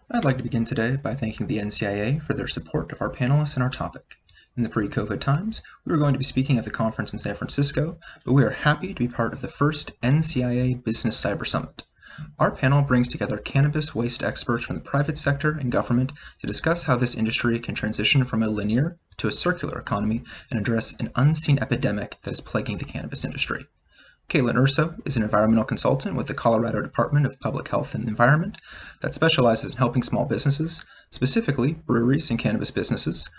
I'd like to begin today by thanking the Ncia for their support of our panelists and our topic. In the pre-COVID times, we were going to be speaking at the conference in San Francisco, but we are happy to be part of the first NCIA Business Cyber Summit. Our panel brings together cannabis waste experts from the private sector and government to discuss how this industry can transition from a linear to a circular economy and address an unseen epidemic that is plaguing the cannabis industry. Caitlin Urso is an environmental consultant with the Colorado Department of Public Health and Environment that specializes in helping small businesses, specifically breweries and cannabis businesses,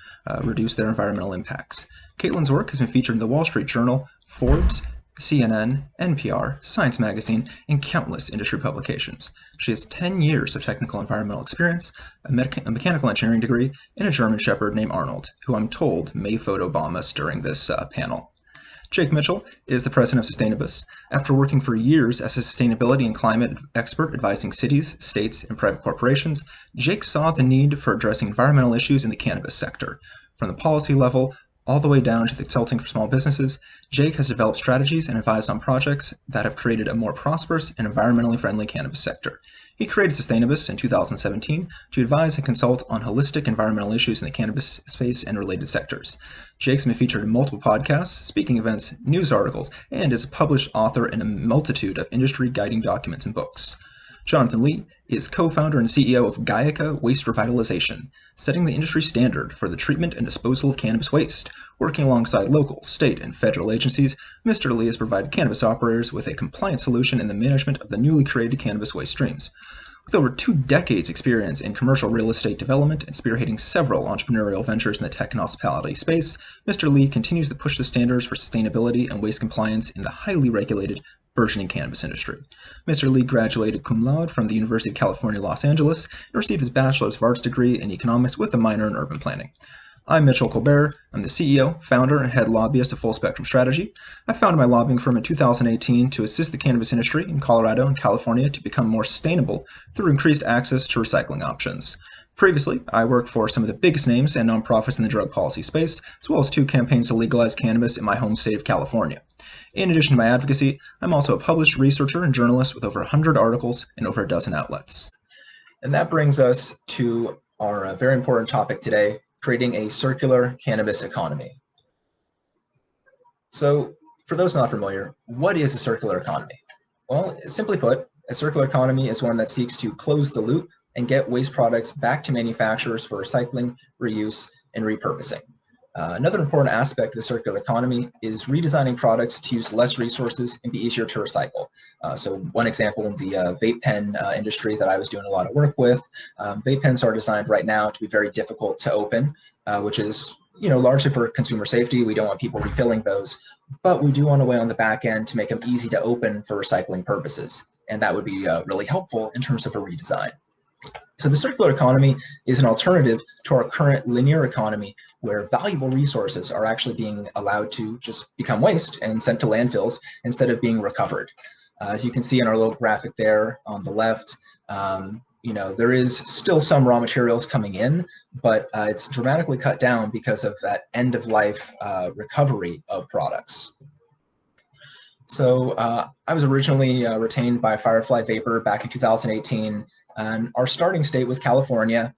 reduce their environmental impacts. Caitlin's work has been featured in the Wall Street Journal, Forbes, CNN, NPR, Science Magazine, and countless industry publications. She has 10 years of technical environmental experience, a mechanical engineering degree, and a German Shepherd named Arnold, who I'm told may photobomb us during this panel. Jake Mitchell is the president of Cannabis. After working for years as a sustainability and climate expert advising cities, states, and private corporations, Jake saw the need for addressing environmental issues in the cannabis sector. From the policy level all the way down to the consulting for small businesses, Jake has developed strategies and advised on projects that have created a more prosperous and environmentally friendly cannabis sector. He created Cannabis in 2017 to advise and consult on holistic environmental issues in the cannabis space and related sectors. Jake's been featured in multiple podcasts, speaking events, news articles, and is a published author in a multitude of industry guiding documents and books. Jonathan Lee is co-founder and CEO of Gaiaca Waste Revitalization, setting the industry standard for the treatment and disposal of cannabis waste. Working alongside local, state, and federal agencies, Mr. Lee has provided cannabis operators with a compliant solution in the management of the newly created cannabis waste streams. With over 2 decades experience in commercial real estate development and spearheading several entrepreneurial ventures in the tech and hospitality space, Mr. Lee continues to push the standards for sustainability and waste compliance in the highly regulated burgeoning cannabis industry. Mr. Lee graduated cum laude from the University of California, Los Angeles, and received his Bachelor's of Arts degree in economics with a minor in urban planning. I'm Mitchell Colbert. I'm the CEO, founder, and head lobbyist of Full Spectrum Strategy. I founded my lobbying firm in 2018 to assist the cannabis industry in Colorado and California to become more sustainable through increased access to recycling options. Previously, I worked for some of the biggest names and nonprofits in the drug policy space, as well as 2 campaigns to legalize cannabis in my home state of California. In addition to my advocacy, I'm also a published researcher and journalist with over 100 articles and over a dozen outlets. And that brings us to our very important topic today, creating a circular cannabis economy. So, for those not familiar, what is a circular economy? Well, simply put, a circular economy is one that seeks to close the loop and get waste products back to manufacturers for recycling, reuse, and repurposing. Another important aspect of the circular economy is redesigning products to use less resources and be easier to recycle. So one example in the vape pen industry that I was doing a lot of work with, vape pens are designed right now to be very difficult to open, which is largely for consumer safety. We don't want people refilling those, but we do want a way on the back end to make them easy to open for recycling purposes. And that would be really helpful in terms of a redesign. So the circular economy is an alternative to our current linear economy where valuable resources are actually being allowed to just become waste and sent to landfills instead of being recovered. As you can see in our little graphic there on the left, there is still some raw materials coming in, but it's dramatically cut down because of that end of life recovery of products. So I was originally retained by Firefly Vapor back in 2018. And our starting state was California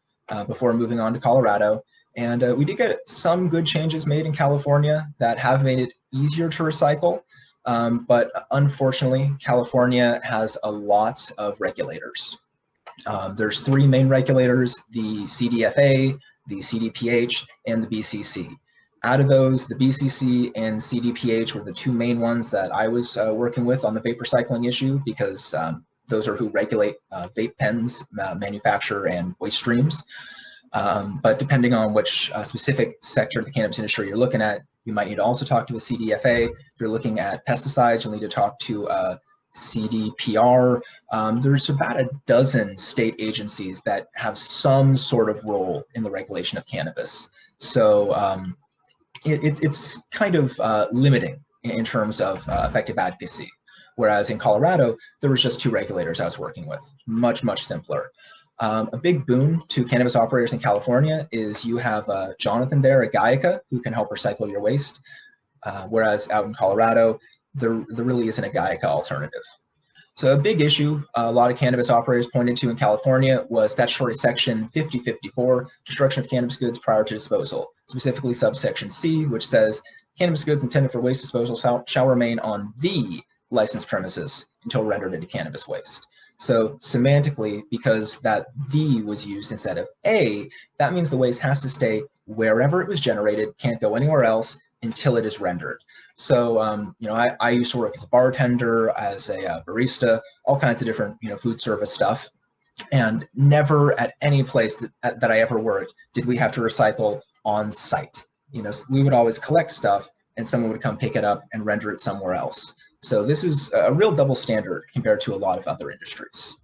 before moving on to Colorado. And we did get some good changes made in California that have made it easier to recycle. But unfortunately, California has a lot of regulators. There's 3 main regulators, the CDFA, the CDPH, and the BCC. Out of those, the BCC and CDPH were the 2 main ones that I was working with on the vape recycling issue because those are who regulate vape pens, manufacture, and waste streams. But depending on which specific sector of the cannabis industry you're looking at, you might need to also talk to the CDFA. If you're looking at pesticides, you'll need to talk to CDPR. There's about a dozen state agencies that have some sort of role in the regulation of cannabis. So it's kind of limiting in terms of effective advocacy. Whereas in Colorado, there was just 2 regulators I was working with, much, much simpler. A big boon to cannabis operators in California is you have Jonathan there at Gaiaca who can help recycle your waste, whereas out in Colorado, there really isn't a Gaiaca alternative. So a big issue a lot of cannabis operators pointed to in California was statutory section 5054, destruction of cannabis goods prior to disposal, specifically subsection C, which says cannabis goods intended for waste disposal shall remain on the licensed premises until rendered into cannabis waste. So semantically, because that the was used instead of a, that means the waste has to stay wherever it was generated, can't go anywhere else until it is rendered. So, I used to work as a bartender, as a barista, all kinds of different, food service stuff. And never at any place that I ever worked did we have to recycle on site. We would always collect stuff and someone would come pick it up and render it somewhere else. So this is a real double standard compared to a lot of other industries.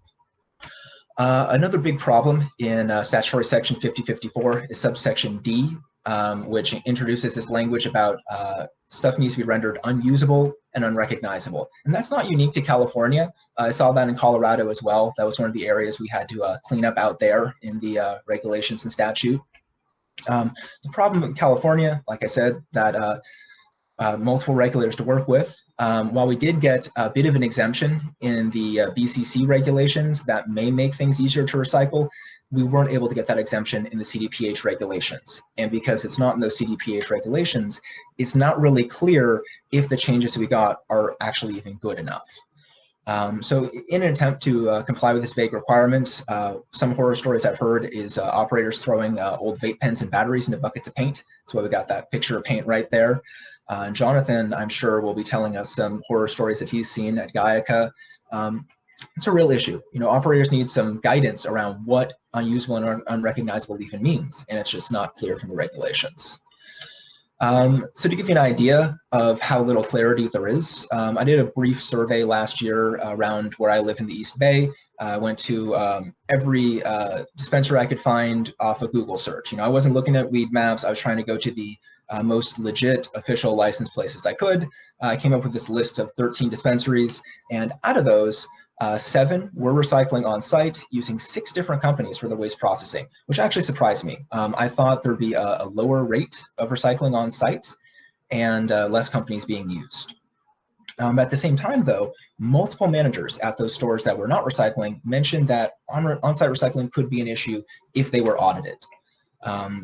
Another big problem in statutory section 5054 is subsection D, which introduces this language about stuff needs to be rendered unusable and unrecognizable. And that's not unique to California. I saw that in Colorado as well. That was one of the areas we had to clean up out there in the regulations and statute. The problem in California, like I said, that multiple regulators to work with. While we did get a bit of an exemption in the BCC regulations that may make things easier to recycle, we weren't able to get that exemption in the CDPH regulations. And because it's not in those CDPH regulations, it's not really clear if the changes we got are actually even good enough. So in an attempt to comply with this vague requirement, some horror stories I've heard is operators throwing old vape pens and batteries into buckets of paint. That's why we got that picture of paint right there. Jonathan, I'm sure, will be telling us some horror stories that he's seen at Gaiaca. It's a real issue. Operators need some guidance around what unusable and unrecognizable even means, and it's just not clear from the regulations. So to give you an idea of how little clarity there is, I did a brief survey last year around where I live in the East Bay. I went to every dispensary I could find off of Google search. I wasn't looking at weed maps. I was trying to go to the most legit official licensed places I could. I came up with this list of 13 dispensaries, and out of those, 7 were recycling on site using 6 different companies for the waste processing, which actually surprised me. I thought there'd be a lower rate of recycling on site and less companies being used. At the same time, though, multiple managers at those stores that were not recycling mentioned that on-site recycling could be an issue if they were audited.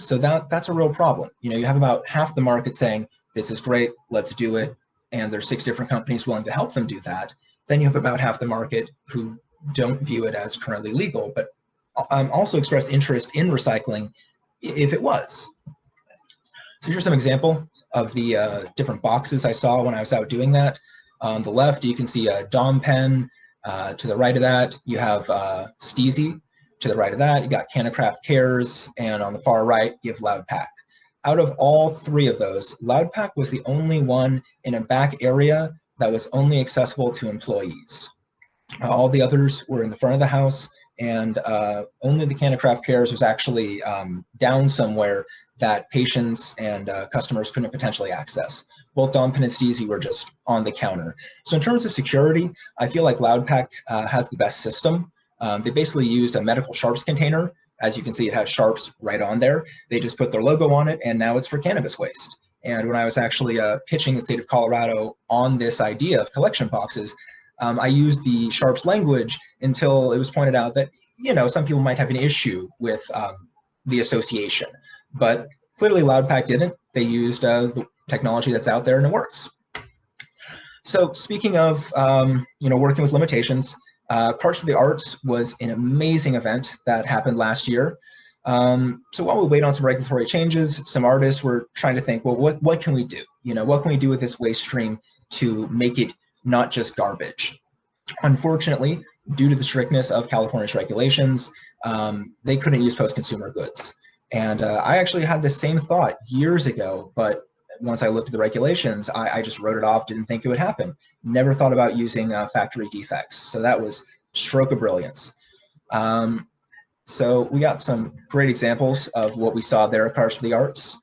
So that's a real problem. You have about half the market saying, this is great, let's do it, and there's 6 different companies willing to help them do that. Then you have about half the market who don't view it as currently legal, but also express interest in recycling if it was. So here's some example of the different boxes I saw when I was out doing that. On the left, you can see a Dom pen. To the right of that, you have Steezy. To the right of that, you got Cannacraft Cares, and on the far right, you have Loudpack. Out of all 3 of those, Loudpack was the only one in a back area that was only accessible to employees. All the others were in the front of the house, and only the Cannacraft Cares was actually down somewhere that patients and customers couldn't potentially access. Both Dom Pen and Steezy were just on the counter. So in terms of security, I feel like Loudpack has the best system. They basically used a medical sharps container. As you can see, it has sharps right on there. They just put their logo on it, and now it's for cannabis waste. And when I was actually pitching the state of Colorado on this idea of collection boxes, I used the sharps language until it was pointed out that, some people might have an issue with the association. But clearly Loudpack didn't. They used the technology that's out there, and it works. So speaking of, working with limitations, Cards for the Arts was an amazing event that happened last year. So while we wait on some regulatory changes, some artists were trying to think, well, what can we do? What can we do with this waste stream to make it not just garbage? Unfortunately, due to the strictness of California's regulations, they couldn't use post-consumer goods. And I actually had the same thought years ago, but once I looked at the regulations, I just wrote it off, didn't think it would happen. Never thought about using factory defects. So that was stroke of brilliance. So we got some great examples of what we saw there at Cards for the Arts.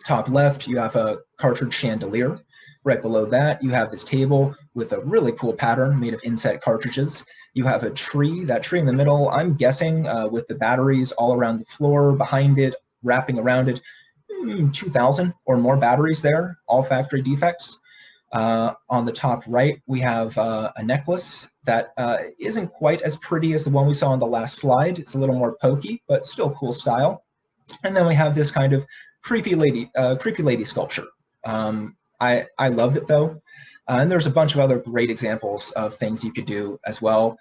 Top left, you have a cartridge chandelier. Right below that, you have this table with a really cool pattern made of inset cartridges. You have a tree, that tree in the middle, I'm guessing with the batteries all around the floor, behind it, wrapping around it, 2,000 or more batteries there, all factory defects. On the top right, we have a necklace that isn't quite as pretty as the one we saw on the last slide. It's a little more pokey, but still cool style. And then we have this kind of creepy lady sculpture. I love it though. And there's a bunch of other great examples of things you could do as well.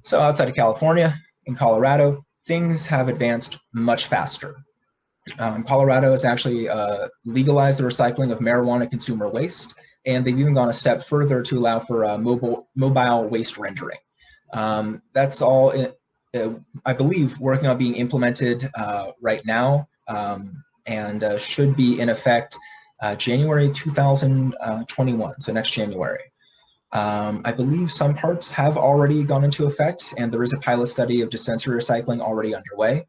So outside of California, in Colorado, things have advanced much faster. Colorado has actually legalized the recycling of marijuana consumer waste, and they've even gone a step further to allow for mobile waste rendering. That's all, I believe, working on being implemented right now, and should be in effect January 2021, so next January. I believe some parts have already gone into effect, and there is a pilot study of dispensary recycling already underway.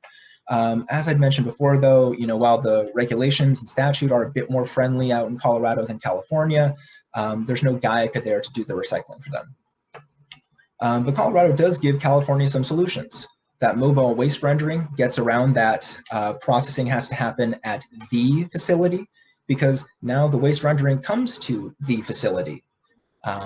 As I'd mentioned before, though, while the regulations and statute are a bit more friendly out in Colorado than California, there's no GAIA there to do the recycling for them. But Colorado does give California some solutions. That mobile waste rendering gets around that processing has to happen at the facility, because now the waste rendering comes to the facility.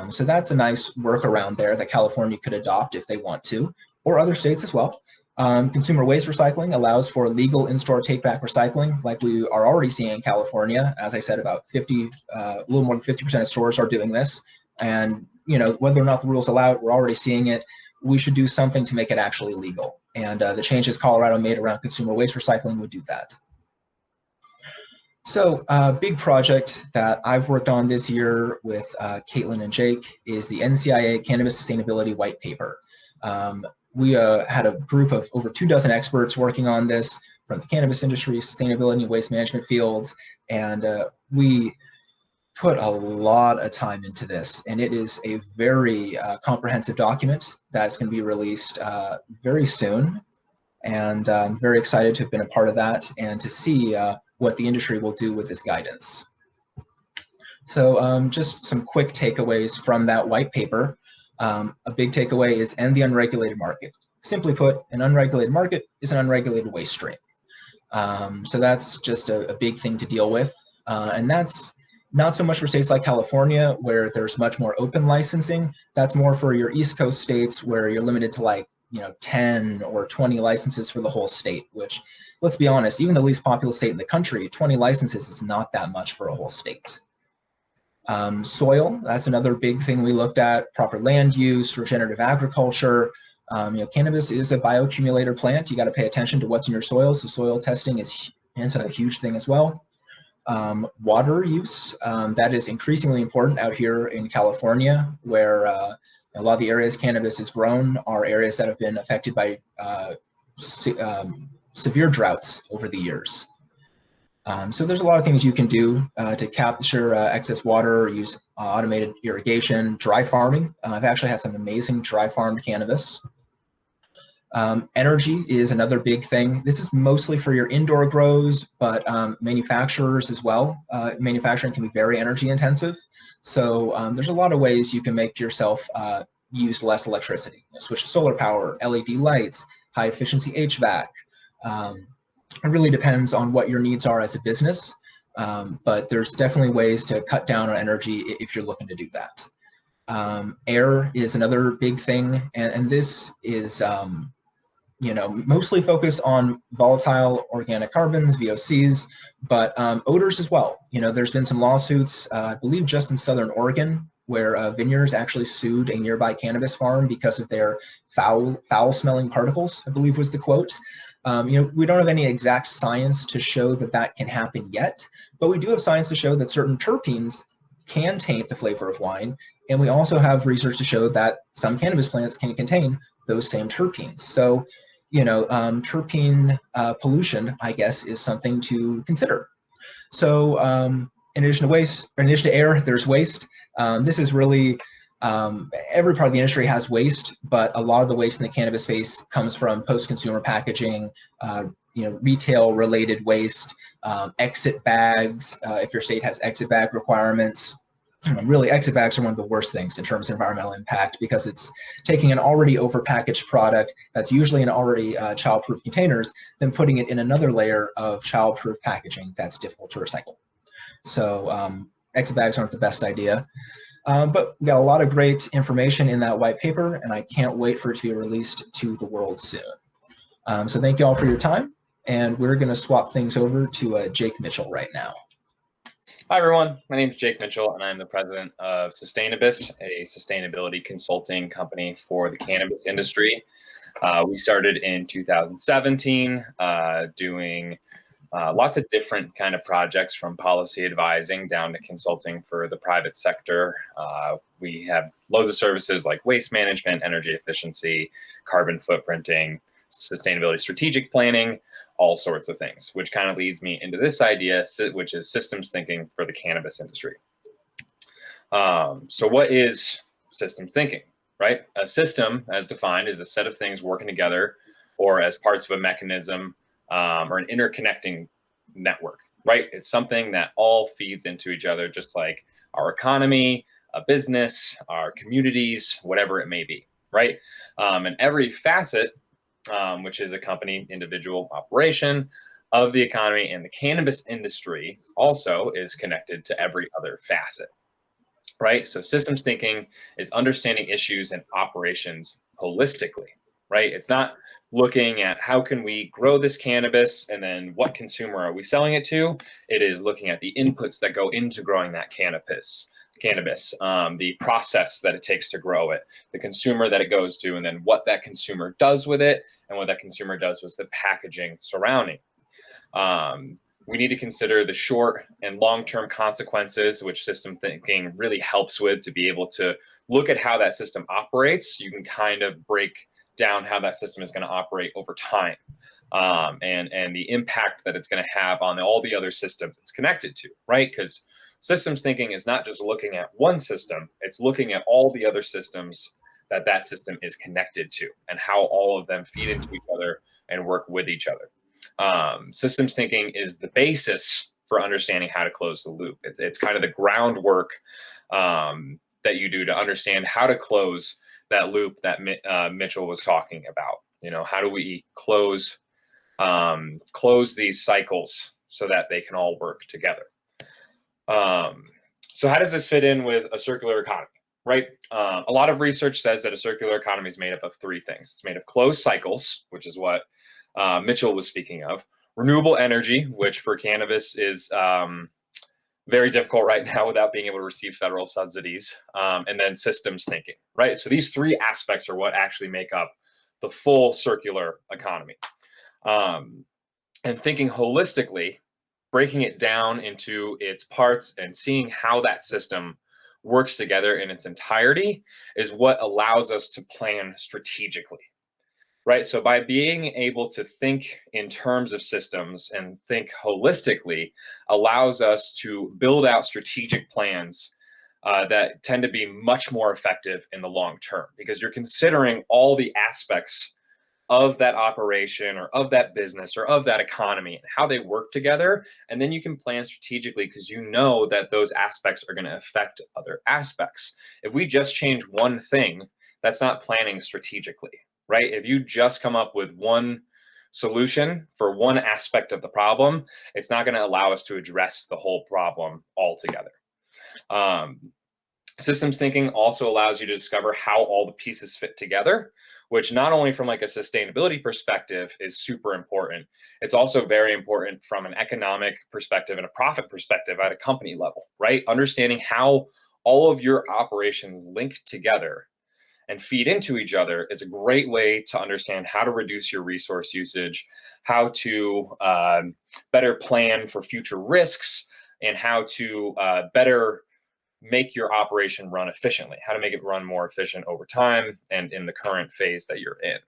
So that's a nice workaround there that California could adopt if they want to, or other states as well. Consumer waste recycling allows for legal in-store take-back recycling, like we are already seeing in California. As I said, about a little more than 50% of stores are doing this. And whether or not the rules allow it, we're already seeing it. We should do something to make it actually legal. And the changes Colorado made around consumer waste recycling would do that. So a big project that I've worked on this year with Caitlin and Jake is the NCIA Cannabis Sustainability White Paper. We had a group of over 24 experts working on this from the cannabis industry, sustainability, and waste management fields, and we put a lot of time into this, and it is a very comprehensive document that's going to be released very soon, and I'm very excited to have been a part of that and to see what the industry will do with this guidance. So just some quick takeaways from that white paper. A big takeaway is end the unregulated market. Simply put, an unregulated market is an unregulated waste stream. So that's just a big thing to deal with. And that's not so much for states like California, where there's much more open licensing. That's more for your East Coast states where you're limited to like 10 or 20 licenses for the whole state, which, let's be honest, even the least populous state in the country, 20 licenses is not that much for a whole state. Soil, that's another big thing we looked at. Proper land use, regenerative agriculture. Cannabis is a bioaccumulator plant. You got to pay attention to what's in your soil. So soil testing is a huge thing as well. Water use, that is increasingly important out here in California, where a lot of the areas cannabis is grown are areas that have been affected by severe droughts over the years. So there's a lot of things you can do to capture excess water, use automated irrigation, dry farming. I've actually had some amazing dry farmed cannabis. Energy is another big thing. This is mostly for your indoor grows, but manufacturers as well. Manufacturing can be very energy intensive. So there's a lot of ways you can make yourself use less electricity. Switch to solar power, LED lights, high efficiency HVAC. It really depends on what your needs are as a business, but there's definitely ways to cut down on energy if you're looking to do that. Air is another big thing, and this is mostly focused on volatile organic carbons, VOCs, but odors as well. There's been some lawsuits, I believe just in Southern Oregon, where vineyards actually sued a nearby cannabis farm because of their foul-smelling particles, I believe was the quote. We don't have any exact science to show that that can happen yet, but we do have science to show that certain terpenes can taint the flavor of wine, and we also have research to show that some cannabis plants can contain those same terpenes. So, terpene pollution, I guess, is something to consider. So, in addition to air, there's waste. This is really every part of the industry has waste, but a lot of the waste in the cannabis space comes from post-consumer packaging, retail-related waste, exit bags, if your state has exit bag requirements. Really, exit bags are one of the worst things in terms of environmental impact, because it's taking an already overpackaged product that's usually in already child-proof containers, then putting it in another layer of child-proof packaging that's difficult to recycle. So X bags aren't the best idea. But we got a lot of great information in that white paper, and I can't wait for it to be released to the world soon. So thank you all for your time, and we're going to swap things over to Jake Mitchell right now. Hi, everyone. My name is Jake Mitchell, and I'm the president of Cannabis, a sustainability consulting company for the cannabis industry. We started in 2017 doing lots of different kind of projects, from policy advising down to consulting for the private sector. We have loads of services like waste management, energy efficiency, carbon footprinting, sustainability strategic planning, all sorts of things, which kind of leads me into this idea, which is systems thinking for the cannabis industry. So what is systems thinking, right? A system, as defined, is a set of things working together or as parts of a mechanism or an interconnecting network, right? It's something that all feeds into each other, just like our economy, a business, our communities, whatever it may be, right? And every facet, which is a company, individual, operation of the economy and the cannabis industry, also is connected to every other facet, right? So systems thinking is understanding issues and operations holistically, right? It's not looking at how can we grow this cannabis and then what consumer are we selling it to. It is looking at the inputs that go into growing that cannabis, the process that it takes to grow it, the consumer that it goes to, and then what that consumer does with it, and what that consumer does with the packaging surrounding. We need to consider the short and long-term consequences, which system thinking really helps with, to be able to look at how that system operates. You can kind of break down how that system is going to operate over time, and the impact that it's going to have on all the other systems it's connected to, right? Because systems thinking is not just looking at one system, it's looking at all the other systems that system is connected to and how all of them feed into each other and work with each other. Systems thinking is the basis for understanding how to close the loop. It's kind of the groundwork that you do to understand how to close that loop that Mitchell was talking about. You know, how do we close these cycles so that they can all work together? So how does this fit in with a circular economy, right? A lot of research says that a circular economy is made up of three things. It's made of closed cycles, which is what Mitchell was speaking of, renewable energy, which for cannabis is very difficult right now without being able to receive federal subsidies, and then systems thinking, right? So these three aspects are what actually make up the full circular economy. And thinking holistically, breaking it down into its parts and seeing how that system works together in its entirety is what allows us to plan strategically. Right. So by being able to think in terms of systems and think holistically allows us to build out strategic plans that tend to be much more effective in the long term, because you're considering all the aspects of that operation or of that business or of that economy and how they work together. And then you can plan strategically because you know that those aspects are going to affect other aspects. If we just change one thing, that's not planning strategically. Right? If you just come up with one solution for one aspect of the problem, it's not going to allow us to address the whole problem altogether. Systems thinking also allows you to discover how all the pieces fit together, which not only from like a sustainability perspective is super important, it's also very important from an economic perspective and a profit perspective at a company level, right? Understanding how all of your operations link together and feed into each other is a great way to understand how to reduce your resource usage, how to better plan for future risks, and how to better make your operation run efficiently, how to make it run more efficient over time and in the current phase that you're in.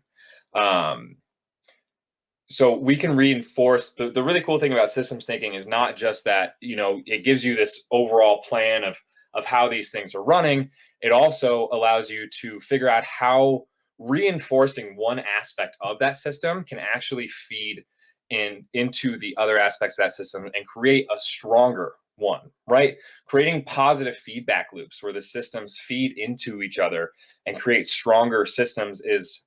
So we can reinforce the really cool thing about systems thinking is not just that, you know, it gives you this overall plan of how these things are running. It also allows you to figure out how reinforcing one aspect of that system can actually feed into the other aspects of that system and create a stronger one, right? Creating positive feedback loops where the systems feed into each other and create stronger systems is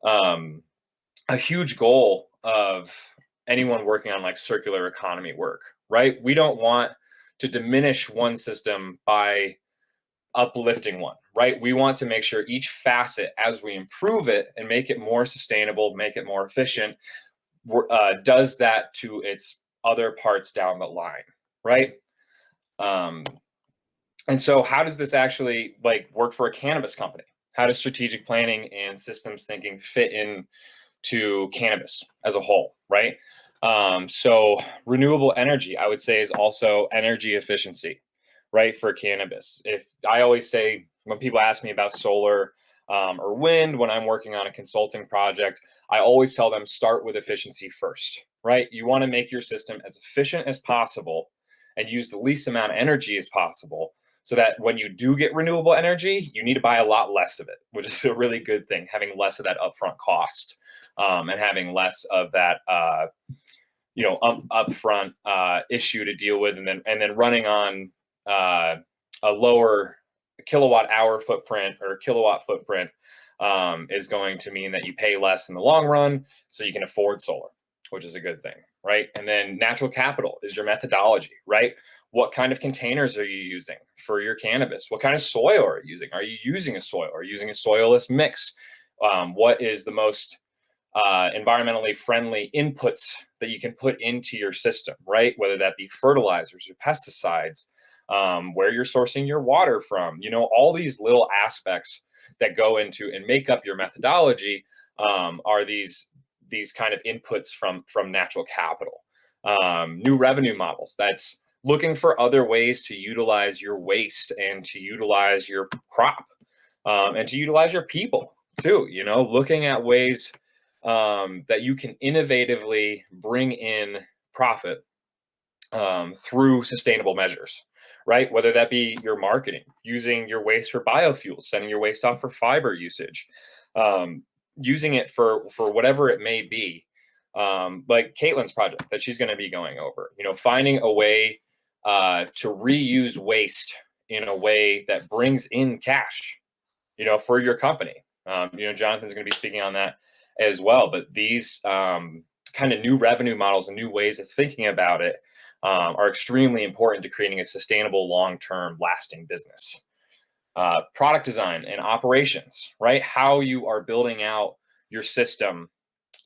a huge goal of anyone working on like circular economy work, right? We don't want to diminish one system by uplifting one, right? We want to make sure each facet, as we improve it and make it more sustainable, make it more efficient, does that to its other parts down the line, right? And so how does this actually like work for a cannabis company? How does strategic planning and systems thinking fit in to cannabis as a whole, right? So renewable energy, I would say, is also energy efficiency, right, for cannabis. If I always say, when people ask me about solar or wind, when I'm working on a consulting project, I always tell them start with efficiency first, right? You want to make your system as efficient as possible and use the least amount of energy as possible, so that when you do get renewable energy, you need to buy a lot less of it, which is a really good thing, having less of that upfront cost, and having less of that upfront issue to deal with, and then running on a lower kilowatt hour footprint or kilowatt footprint is going to mean that you pay less in the long run, so you can afford solar, which is a good thing, right? And then natural capital is your methodology, right? What kind of containers are you using for your cannabis? What kind of soil are you using? Are you using a soil? Are you using a soilless mix? What is the most environmentally friendly inputs that you can put into your system, right? Whether that be fertilizers or pesticides, where you're sourcing your water from, all these little aspects that go into and make up your methodology are these kind of inputs from natural capital. New revenue models, that's looking for other ways to utilize your waste and to utilize your crop, and to utilize your people too, looking at ways that you can innovatively bring in profit through sustainable measures, right? Whether that be your marketing, using your waste for biofuels, sending your waste off for fiber usage, using it for whatever it may be, like Caitlin's project that she's going to be going over, finding a way to reuse waste in a way that brings in cash, for your company. Jonathan's going to be speaking on that as well. But these kind of new revenue models and new ways of thinking about it are extremely important to creating a sustainable, long-term, lasting business. Product design and operations, right? How you are building out your system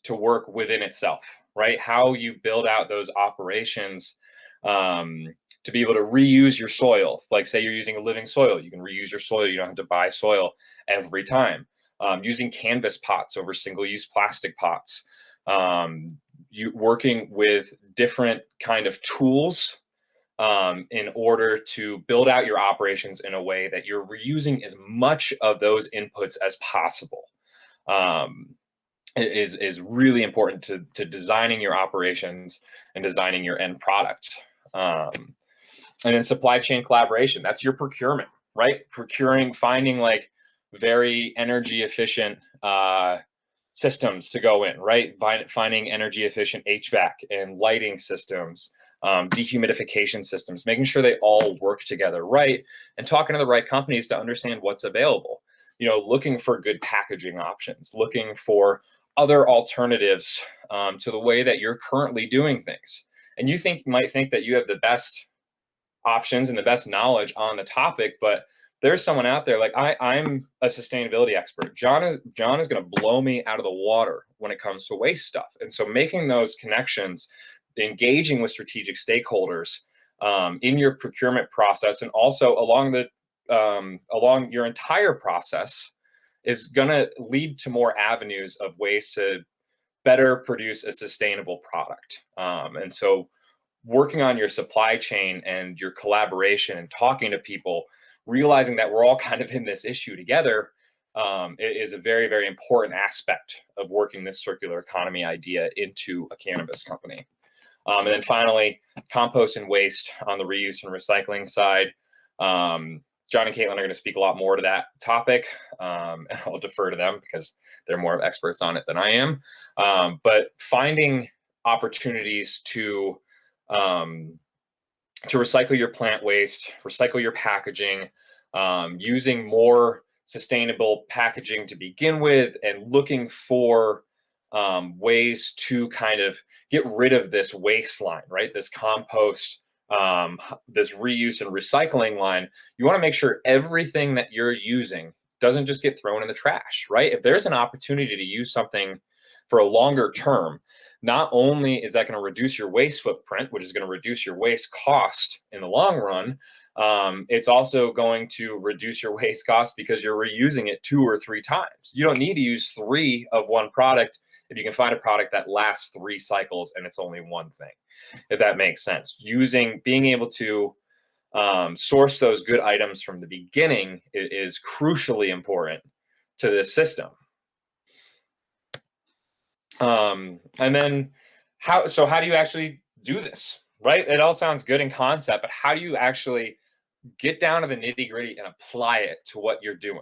to work within itself, right? How you build out those operations to be able to reuse your soil. Like say you're using a living soil, you can reuse your soil. You don't have to buy soil every time. Using canvas pots over single-use plastic pots. You working with different kind of tools in order to build out your operations in a way that you're reusing as much of those inputs as possible. Is really important to designing your operations and designing your end product. And then supply chain collaboration, that's your procurement, right? Finding like very energy efficient systems to go in, right? Finding energy efficient HVAC and lighting systems, dehumidification systems, making sure they all work together, right? And talking to the right companies to understand what's available. Looking for good packaging options, looking for other alternatives to the way that you're currently doing things. And you might think that you have the best options and the best knowledge on the topic, but there's someone out there like I'm a sustainability expert. John is going to blow me out of the water when it comes to waste stuff. And so making those connections, engaging with strategic stakeholders in your procurement process, and also along your entire process, is going to lead to more avenues of ways to better produce a sustainable product. And so working on your supply chain and your collaboration and talking to people, realizing that we're all kind of in this issue together, is a very, very important aspect of working this circular economy idea into a cannabis company. And then finally, compost and waste on the reuse and recycling side. John and Caitlin are going to speak a lot more to that topic, and I'll defer to them because they're more experts on it than I am. But finding opportunities to recycle your plant waste, recycle your packaging, using more sustainable packaging to begin with, and looking for ways to kind of get rid of this waistline, right? This compost this reuse and recycling line, you want to make sure everything that you're using doesn't just get thrown in the trash, right? If there's an opportunity to use something for a longer term, not only is that going to reduce your waste footprint, which is going to reduce your waste cost in the long run, it's also going to reduce your waste cost because you're reusing it 2 or 3 times. You don't need to use 3 of one product if you can find a product that lasts 3 cycles and it's only one thing, if that makes sense. Being able to source those good items from the beginning is crucially important to this system. And then how do you actually do this, right? It all sounds good in concept, but how do you actually get down to the nitty gritty and apply it to what you're doing?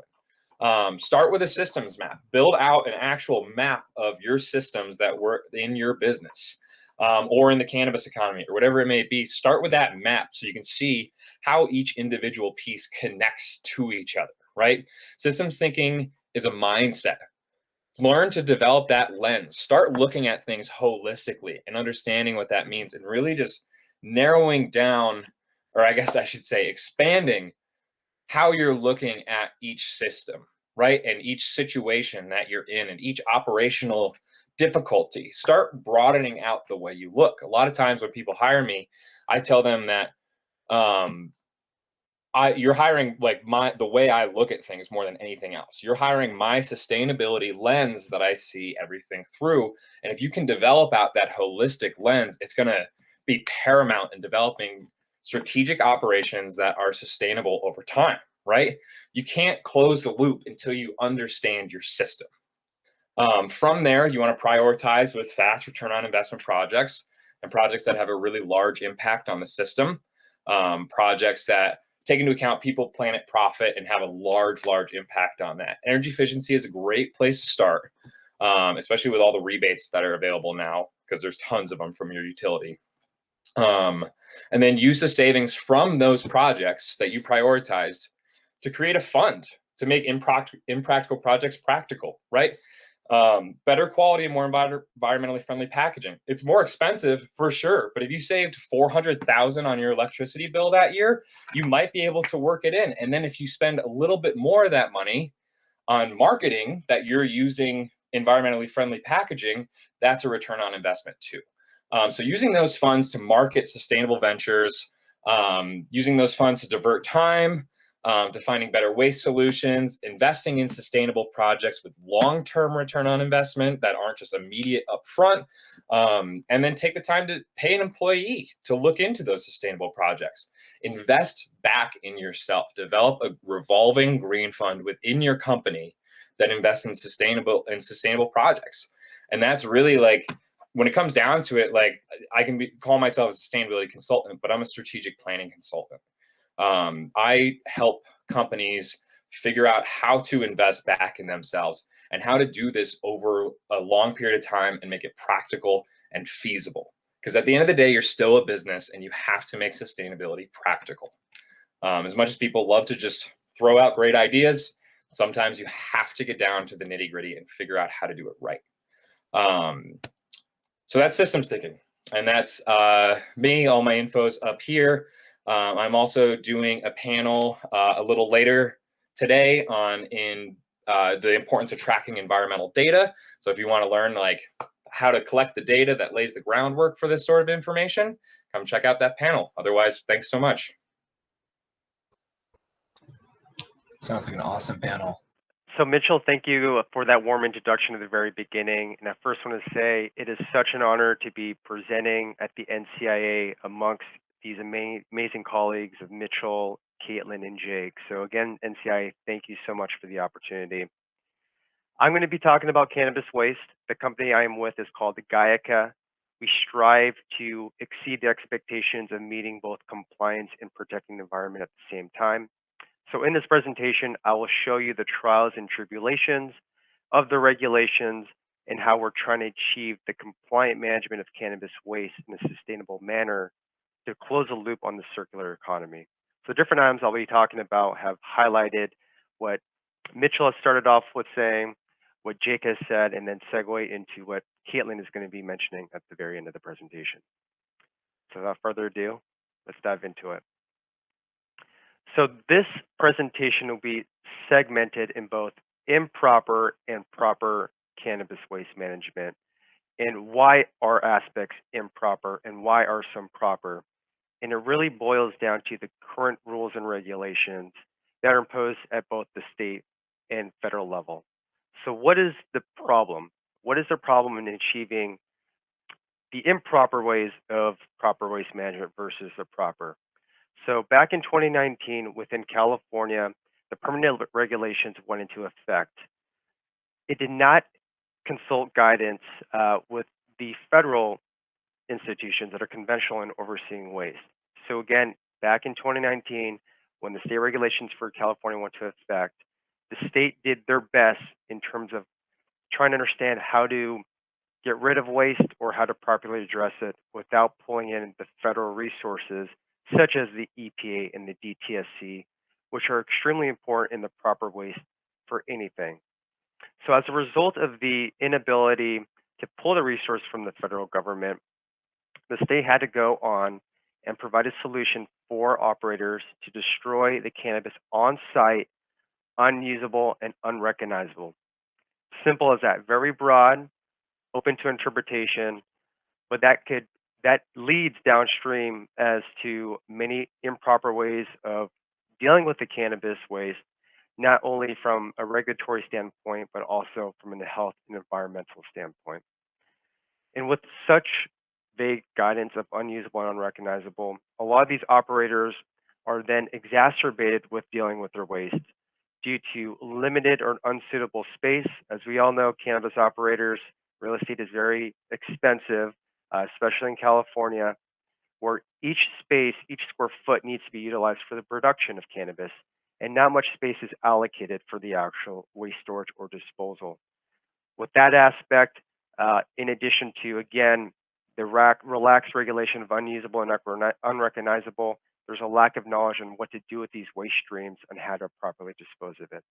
Start with a systems map. Build out an actual map of your systems that work in your business, or in the cannabis economy, or whatever it may be. Start with that map so you can see how each individual piece connects to each other, right? Systems thinking is a mindset. Learn to develop that lens. Start looking at things holistically and understanding what that means, and really just narrowing down, or I guess I should say expanding how you're looking at each system, right? And each situation that you're in and each operational difficulty. Start broadening out the way you look. A lot of times when people hire me, I tell them that um, you're hiring like the way I look at things more than anything else. You're hiring my sustainability lens that I see everything through. And if you can develop out that holistic lens, it's going to be paramount in developing strategic operations that are sustainable over time, right? You can't close the loop until you understand your system. From there, you want to prioritize with fast return on investment projects and projects that have a really large impact on the system, projects that take into account people, planet, profit, and have a large impact on that. Energy efficiency is a great place to start, especially with all the rebates that are available now, because there's tons of them from your utility. And then use the savings from those projects that you prioritized to create a fund to make impractical projects practical, right? Better quality and more environmentally friendly packaging. It's more expensive for sure, but if you saved $400,000 on your electricity bill that year, you might be able to work it in. And then if you spend a little bit more of that money on marketing that you're using environmentally friendly packaging, that's a return on investment too. So using those funds to market sustainable ventures, using those funds to divert time, to finding better waste solutions, investing in sustainable projects with long-term return on investment that aren't just immediate upfront, and then take the time to pay an employee to look into those sustainable projects. Invest back in yourself. Develop a revolving green fund within your company that invests in sustainable projects. And that's really like, when it comes down to it, like I can call myself a sustainability consultant, but I'm a strategic planning consultant. I help companies figure out how to invest back in themselves and how to do this over a long period of time and make it practical and feasible. Because at the end of the day, you're still a business and you have to make sustainability practical. As much as people love to just throw out great ideas, sometimes you have to get down to the nitty gritty and figure out how to do it right. So that's systems thinking. And that's me. All my info's up here. I'm also doing a panel a little later today on the importance of tracking environmental data. So if you want to learn like how to collect the data that lays the groundwork for this sort of information, come check out that panel. Otherwise, thanks so much. Sounds like an awesome panel. So Mitchell, thank you for that warm introduction at the very beginning. And I first want to say it is such an honor to be presenting at the NCIA amongst these amazing colleagues of Mitchell, Caitlin, and Jake. So again, NCIA, thank you so much for the opportunity. I'm going to be talking about cannabis waste. The company I am with is called Gaiaca. We strive to exceed the expectations of meeting both compliance and protecting the environment at the same time. So in this presentation, I will show you the trials and tribulations of the regulations and how we're trying to achieve the compliant management of cannabis waste in a sustainable manner to close the loop on the circular economy. So different items I'll be talking about have highlighted what Mitchell has started off with saying, what Jake has said, and then segue into what Caitlin is going to be mentioning at the very end of the presentation. So without further ado, Let's dive into it. So this presentation will be segmented in both improper and proper cannabis waste management, and why are aspects improper and why are some proper. And it really boils down to the current rules and regulations that are imposed at both the state and federal level. So what is the problem? What is the problem in achieving the improper ways of proper waste management versus the proper? So back in 2019, within California, the permanent regulations went into effect. It did not consult guidance with the federal institutions that are conventional in overseeing waste. So again, back in 2019, when the state regulations for California went into effect, the state did their best in terms of trying to understand how to get rid of waste or how to properly address it without pulling in the federal resources such as the EPA and the DTSC, which are extremely important in the proper waste for anything. So as a result of the inability to pull the resource from the federal government, the state had to go on and provide a solution for operators to destroy the cannabis on site, unusable and unrecognizable. Simple as that, very broad, open to interpretation, but that leads downstream as to many improper ways of dealing with the cannabis waste, not only from a regulatory standpoint, but also from a health and environmental standpoint. And with such vague guidance of unusable and unrecognizable, a lot of these operators are then exacerbated with dealing with their waste due to limited or unsuitable space. As we all know, cannabis operators, real estate is very expensive, especially in California, where each space, each square foot needs to be utilized for the production of cannabis, and not much space is allocated for the actual waste storage or disposal. With that aspect, in addition to, again, the relaxed regulation of unusable and unrecognizable, there's a lack of knowledge on what to do with these waste streams and how to properly dispose of it.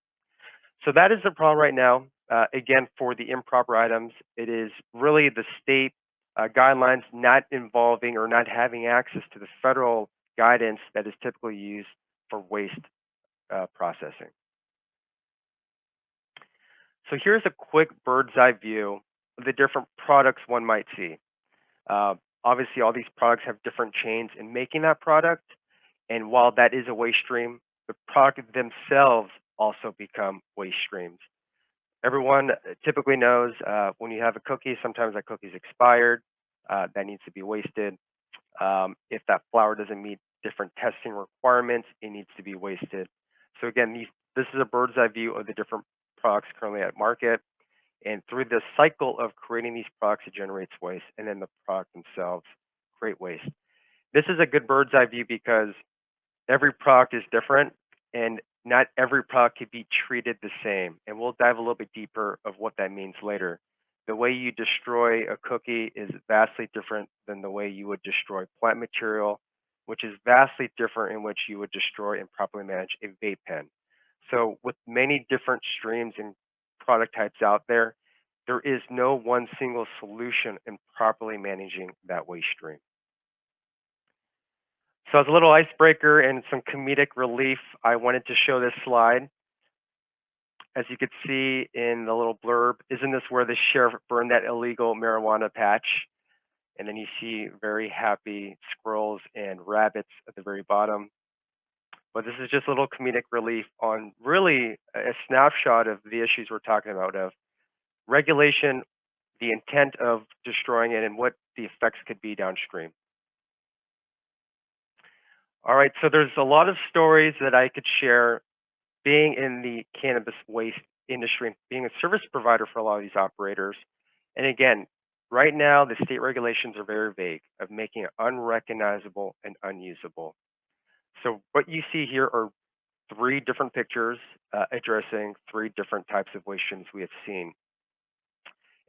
So that is the problem right now. Again, for the improper items, it is really the state guidelines not involving or not having access to the federal guidance that is typically used for waste processing. So here's a quick bird's eye view of the different products one might see. Obviously, all these products have different chains in making that product. And while that is a waste stream, the product themselves also become waste streams. Everyone typically knows when you have a cookie, sometimes that cookie is expired. That needs to be wasted. If that flour doesn't meet different testing requirements, it needs to be wasted. So again, this is a bird's eye view of the different products currently at market. And through the cycle of creating these products, it generates waste, and then the product themselves create waste. This is a good bird's eye view because every product is different, and not every product can be treated the same. And we'll dive a little bit deeper of what that means later. The way you destroy a cookie is vastly different than the way you would destroy plant material, which is vastly different in which you would destroy and properly manage a vape pen. So with many different streams and product types out there, there is no one single solution in properly managing that waste stream. So as a little icebreaker and some comedic relief, I wanted to show this slide. As you could see in the little blurb, isn't this where the sheriff burned that illegal marijuana patch? And then you see very happy squirrels and rabbits at the very bottom. But this is just a little comedic relief on really a snapshot of the issues we're talking about of regulation, the intent of destroying it, and what the effects could be downstream. All right, so there's a lot of stories that I could share being in the cannabis waste industry, being a service provider for a lot of these operators. And again, right now, the state regulations are very vague of making it unrecognizable and unusable. So what you see here are 3 different pictures addressing 3 different types of waste streams we have seen.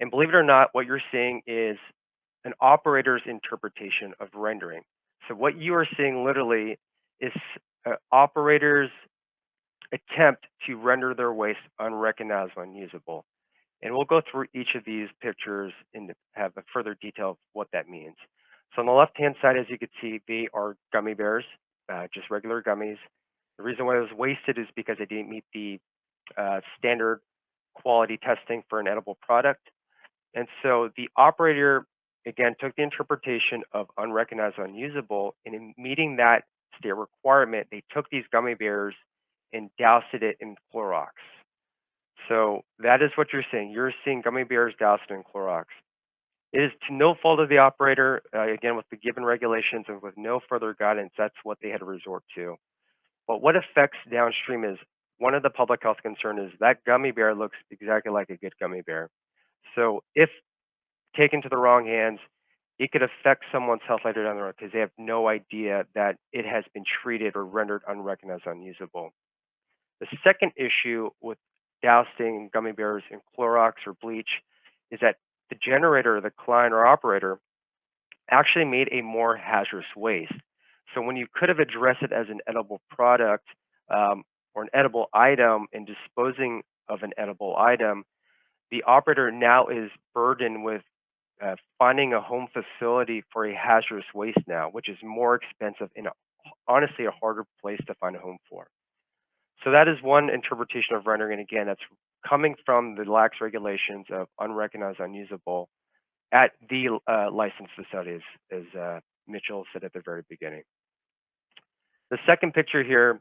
And believe it or not, what you're seeing is an operator's interpretation of rendering. So what you are seeing literally is operators attempt to render their waste unrecognizable and unusable. And we'll go through each of these pictures and have a further detail of what that means. So on the left-hand side, as you can see, they are gummy bears, just regular gummies. The reason why it was wasted is because it didn't meet the standard quality testing for an edible product. And so the operator, again, took the interpretation of unrecognizable, unusable, and in meeting that state requirement, they took these gummy bears and doused it in Clorox. So that is what you're seeing. You're seeing gummy bears doused in Clorox. It is to no fault of the operator, again, with the given regulations and with no further guidance, that's what they had to resort to. But what affects downstream is one of the public health concerns is that gummy bear looks exactly like a good gummy bear. So if taken to the wrong hands, it could affect someone's health later down the road because they have no idea that it has been treated or rendered unrecognized, unusable. The second issue with dousing gummy bears in Clorox or bleach is that the generator, the client or operator, actually made a more hazardous waste. So when you could have addressed it as an edible product or an edible item and disposing of an edible item, the operator now is burdened with finding a home facility for a hazardous waste now, which is more expensive and honestly a harder place to find a home for. So that is one interpretation of rendering, and again, that's coming from the lax regulations of unrecognized, unusable at the licensed facilities, as Mitchell said at the very beginning. The second picture here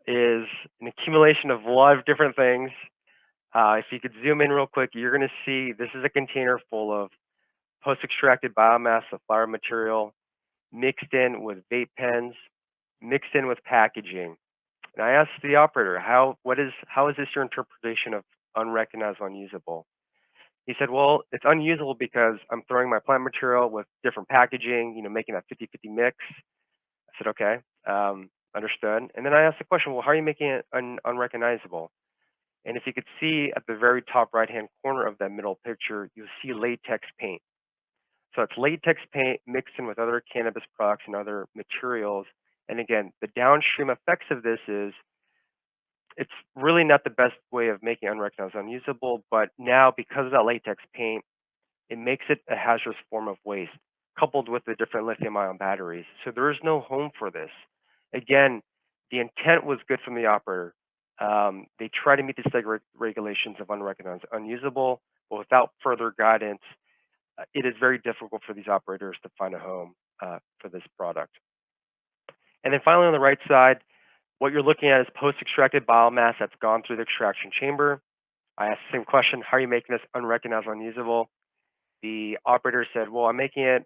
is an accumulation of a lot of different things. If you could zoom in real quick, you're going to see this is a container full of post-extracted biomass, the flower material, mixed in with vape pens, mixed in with packaging. And I asked the operator, how is this your interpretation of unrecognized, unusable? He said, well, it's unusable because I'm throwing my plant material with different packaging, making that 50-50 mix. I said, okay, understood. And then I asked the question, well, how are you making it unrecognizable? And if you could see at the very top right-hand corner of that middle picture, you'll see latex paint. So it's latex paint mixed in with other cannabis products and other materials. And again, the downstream effects of this is it's really not the best way of making unrecognized, unusable, but now because of that latex paint, it makes it a hazardous form of waste, coupled with the different lithium-ion batteries. So there is no home for this. Again, the intent was good from the operator. They try to meet the state regulations of unrecognized, unusable, but without further guidance, it is very difficult for these operators to find a home for this product. And then finally, on the right side, what you're looking at is post-extracted biomass that's gone through the extraction chamber. I asked the same question, how are you making this unrecognized, unusable? The operator said, well, I'm making it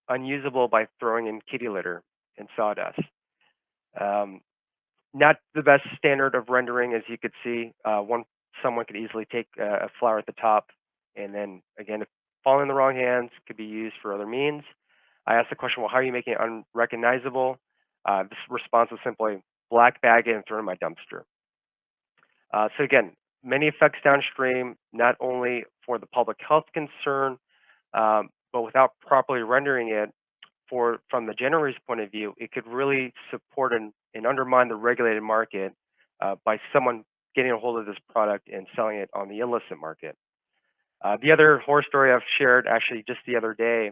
unusable by throwing in kitty litter and sawdust. Not the best standard of rendering, as you could see. Someone could easily take a flower at the top, and then again, if falling in the wrong hands, could be used for other means. I asked the question, well, how are you making it unrecognizable? This response was simply, black bag it and throw it in my dumpster. So again, many effects downstream, not only for the public health concern, but without properly rendering it from the generator's point of view, it could really support and undermine the regulated market by someone getting a hold of this product and selling it on the illicit market. The other horror story I've shared actually just the other day,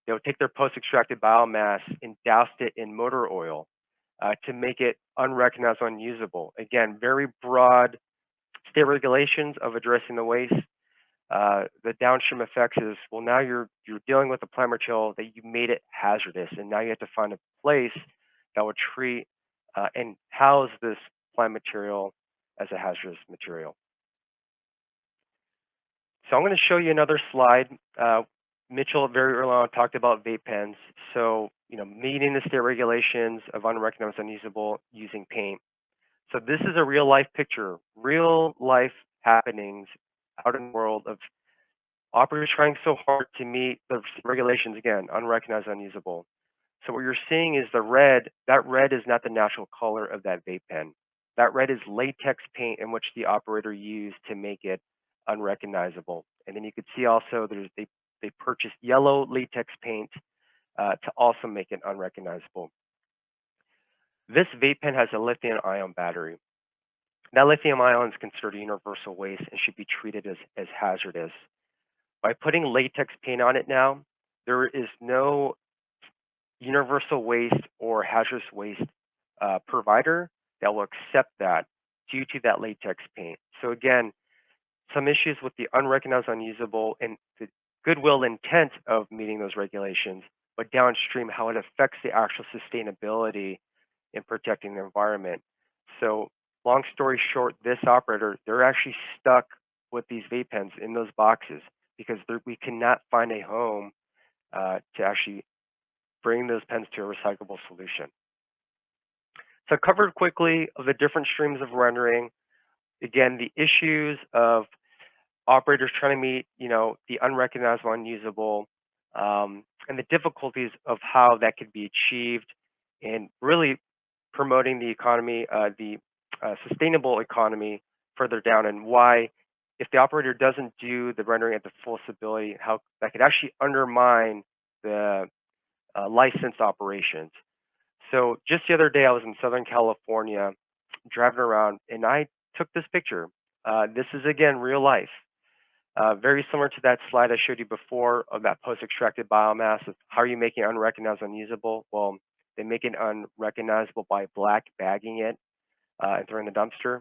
they would take their post-extracted biomass and doused it in motor oil to make it unrecognized, unusable. Again, very broad state regulations of addressing the waste. The downstream effects is, well, now you're dealing with a plant material that you made it hazardous, and now you have to find a place that would treat and house this plant material as a hazardous material. So I'm going to show you another slide. Mitchell very early on talked about vape pens. So, meeting the state regulations of unrecognized, unusable using paint. So this is a real life picture, real life happenings out in the world of operators trying so hard to meet the regulations, again, unrecognized, unusable. So what you're seeing is the red. That red is not the natural color of that vape pen. That red is latex paint in which the operator used to make it unrecognizable. And then you could see also they purchased yellow latex paint to also make it unrecognizable. This vape pen has a lithium-ion battery. That lithium-ion is considered a universal waste and should be treated as hazardous. By putting latex paint on it now, there is no universal waste or hazardous waste provider that will accept that due to that latex paint. So again, some issues with the unrecognized, unusable, and the goodwill intent of meeting those regulations, but downstream how it affects the actual sustainability in protecting the environment. So long story short, this operator, they're actually stuck with these vape pens in those boxes because we cannot find a home to actually bring those pens to a recyclable solution. So I covered quickly of the different streams of rendering. Again, the issues of operators trying to meet, the unrecognizable, unusable, and the difficulties of how that could be achieved, and really promoting the economy, the sustainable economy further down, and why, if the operator doesn't do the rendering at the fullest ability, how that could actually undermine the licensed operations. So just the other day, I was in Southern California driving around, and I took this picture. This is, again, real life. Very similar to that slide I showed you before of that post-extracted biomass. Of how are you making it unrecognized, unusable? Well, they make it unrecognizable by black bagging it and throwing in the dumpster.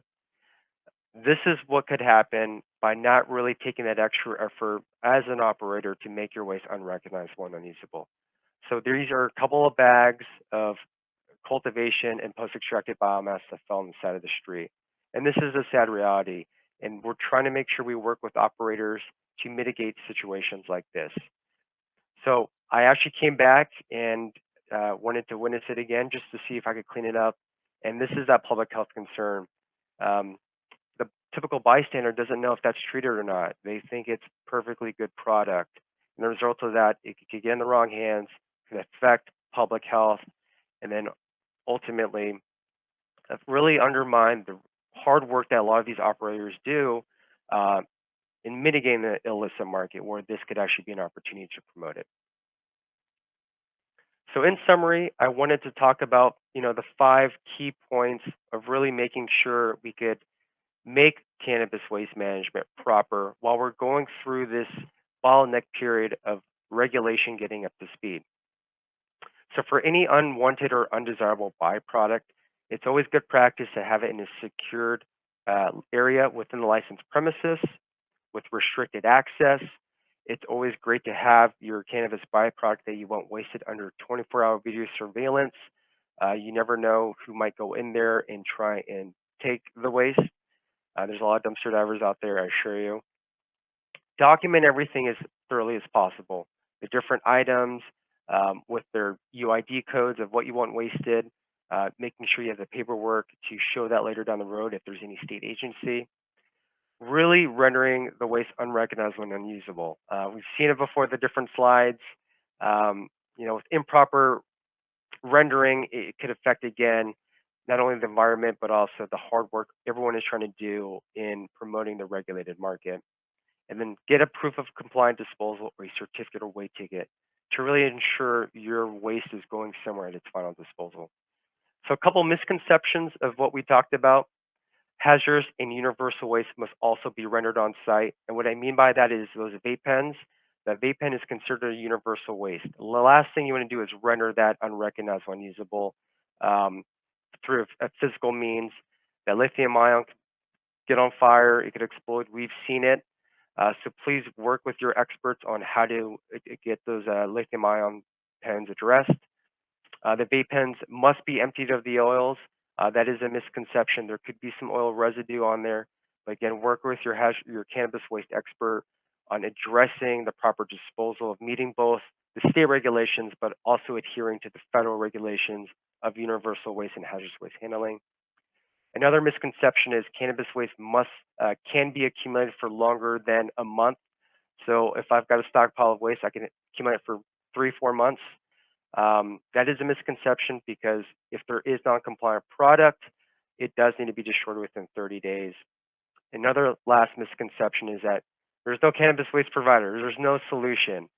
This is what could happen by not really taking that extra effort as an operator to make your waste unrecognizable and unusable. So these are a couple of bags of cultivation and post-extracted biomass that fell on the side of the street. And this is a sad reality. And we're trying to make sure we work with operators to mitigate situations like this. So I actually came back and wanted to witness it again just to see if I could clean it up. And this is that public health concern. The typical bystander doesn't know if that's treated or not. They think it's perfectly good product. And the result of that, it could get in the wrong hands, could affect public health, and then ultimately really undermine the hard work that a lot of these operators do in mitigating the illicit market, where this could actually be an opportunity to promote it. So in summary, I wanted to talk about the 5 key points of really making sure we could make cannabis waste management proper while we're going through this bottleneck period of regulation getting up to speed. So for any unwanted or undesirable byproduct, it's always good practice to have it in a secured area within the licensed premises with restricted access. It's always great to have your cannabis byproduct that you want wasted under 24-hour video surveillance. You never know who might go in there and try and take the waste. There's a lot of dumpster divers out there, I assure you. Document everything as thoroughly as possible. The different items with their UID codes of what you want wasted, making sure you have the paperwork to show that later down the road if there's any state agency. Really rendering the waste unrecognizable and unusable. We've seen it before, the different slides. With improper rendering, it could affect, again, not only the environment, but also the hard work everyone is trying to do in promoting the regulated market. And then get a proof of compliant disposal or a certificate or weight ticket to really ensure your waste is going somewhere at its final disposal. So a couple misconceptions of what we talked about. Hazardous and universal waste must also be rendered on site. And what I mean by that is those vape pens, that vape pen is considered a universal waste. The last thing you want to do is render that unrecognizable, unusable through a physical means. That lithium ion could get on fire, it could explode. We've seen it. So please work with your experts on how to get those lithium ion pens addressed. The vape pens must be emptied of the oils. That is a misconception. There could be some oil residue on there. But again, work with your cannabis waste expert on addressing the proper disposal of meeting both the state regulations, but also adhering to the federal regulations of universal waste and hazardous waste handling. Another misconception is cannabis waste can be accumulated for longer than a month. So if I've got a stockpile of waste, I can accumulate it for 3-4 months. That is a misconception, because if there is non-compliant product, it does need to be destroyed within 30 days. Another last misconception is that there's no cannabis waste provider. There's no solution.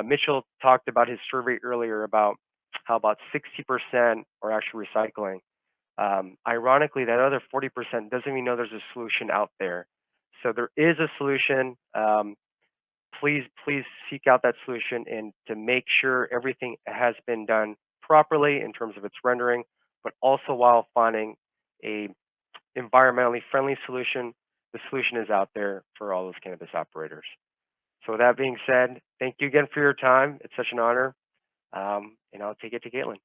Mitchell talked about his survey earlier about how about 60% are actually recycling. Ironically, that other 40% doesn't even know there's a solution out there. So there is a solution. please seek out that solution and to make sure everything has been done properly in terms of its rendering, but also while finding a environmentally friendly solution. The solution is out there for all those cannabis operators. So with that being said, thank you again for your time. It's such an honor. And I'll take it to Caitlin.